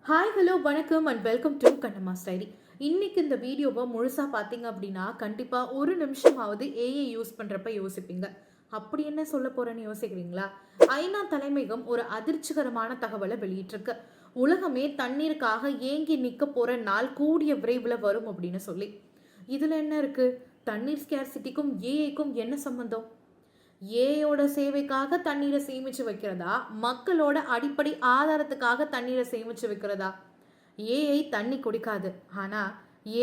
Hi hello வணக்கம் and welcome to Kannamma ஸ்டைரி. இன்னைக்கு இந்த வீடியோவை முழுசாக பார்த்தீங்க அப்படின்னா கண்டிப்பாக ஒரு நிமிஷமாவது ஏஐ யூஸ் பண்ணுறப்ப யோசிப்பீங்க. அப்படி என்ன சொல்ல போறேன்னு யோசிக்கிறீங்களா? ஐநா தலைமையகம் ஒரு அதிர்ச்சிகரமான தகவலை வெளியிட்டிருக்கு. உலகமே தண்ணீருக்காக ஏங்கி நிற்க போற நாள் கூடிய விரைவில் வரும் அப்படின்னு சொல்லி. இதுல என்ன இருக்கு? தண்ணீர் ஸ்கேர்சிட்டிக்கும் ஏஐக்கும் என்ன சம்பந்தம்? ஏயோட சேவைக்காக தண்ணீரை சேமிச்சு வைக்கிறதா, மக்களோட அடிப்படை ஆதாரத்துக்காக தண்ணீரை சேமிச்சு வைக்கிறதா? ஏஐ தண்ணி குடிக்காது, ஆனா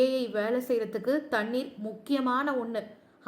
ஏஐ வேலை செய்யறதுக்கு தண்ணீர் முக்கியமான ஒண்ணு.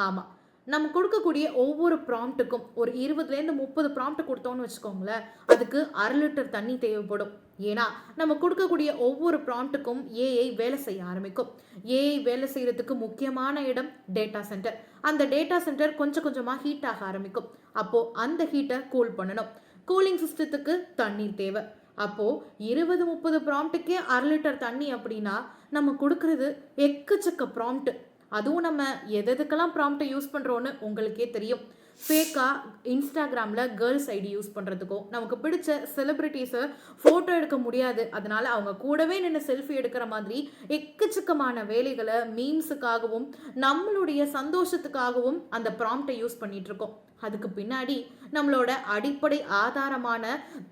ஆமா, நம்ம கொடுக்கக்கூடிய ஒவ்வொரு ப்ராம்ப்ட்டுக்கும் ஒரு 20லேருந்து 30 ப்ராம்ப்ட் கொடுத்தோம்னு வச்சுக்கோங்களேன், அதுக்கு 1/2 லிட்டர் தண்ணி தேவைப்படும். ஏன்னா நம்ம கொடுக்கக்கூடிய ஒவ்வொரு ப்ராம்ப்ட்டுக்கும் ஏஐ வேலை செய்ய ஆரம்பிக்கும். ஏஐ வேலை செய்யறதுக்கு முக்கியமான இடம் டேட்டா சென்டர். அந்த டேட்டா சென்டர் கொஞ்சம் கொஞ்சமா ஹீட் ஆக ஆரம்பிக்கும். அப்போ அந்த ஹீட்டை கூல் பண்ணணும். கூலிங் சிஸ்டத்துக்கு தண்ணீர் தேவை. அப்போ 20-30 ப்ராம்ப்ட்டுக்கே 1/2 லிட்டர் தண்ணி அப்படின்னா நம்ம கொடுக்கறது எக்கச்சக்க ப்ராம்ப்ட். அதுவும் நம்ம எதுக்கெல்லாம் ப்ராம்ப்டை யூஸ் பண்ணுறோன்னு உங்களுக்கே தெரியும். ஃபேக்காக இன்ஸ்டாகிராமில் கேர்ள்ஸ் ஐடி யூஸ் பண்ணுறதுக்கோ, நமக்கு பிடிச்ச செலிப்ரிட்டிஸை ஃபோட்டோ எடுக்க முடியாது, அதனால அவங்க கூடவே நின்று செல்ஃபி எடுக்கிற மாதிரி எக்கச்சக்கமான வேலைகளை மீம்ஸுக்காகவும் நம்மளுடைய சந்தோஷத்துக்காகவும் அந்த ப்ராம்ப்டை யூஸ் பண்ணிட்டு இருக்கோம். அதுக்கு பின்னாடி நம்மளோட அடிப்படை ஆதாரமான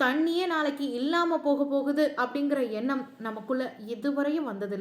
தண்ணியே நாளைக்கு இல்லாமல் போக போகுது அப்படிங்கிற எண்ணம் நமக்குள்ள இதுவரையும் வந்ததில்லை.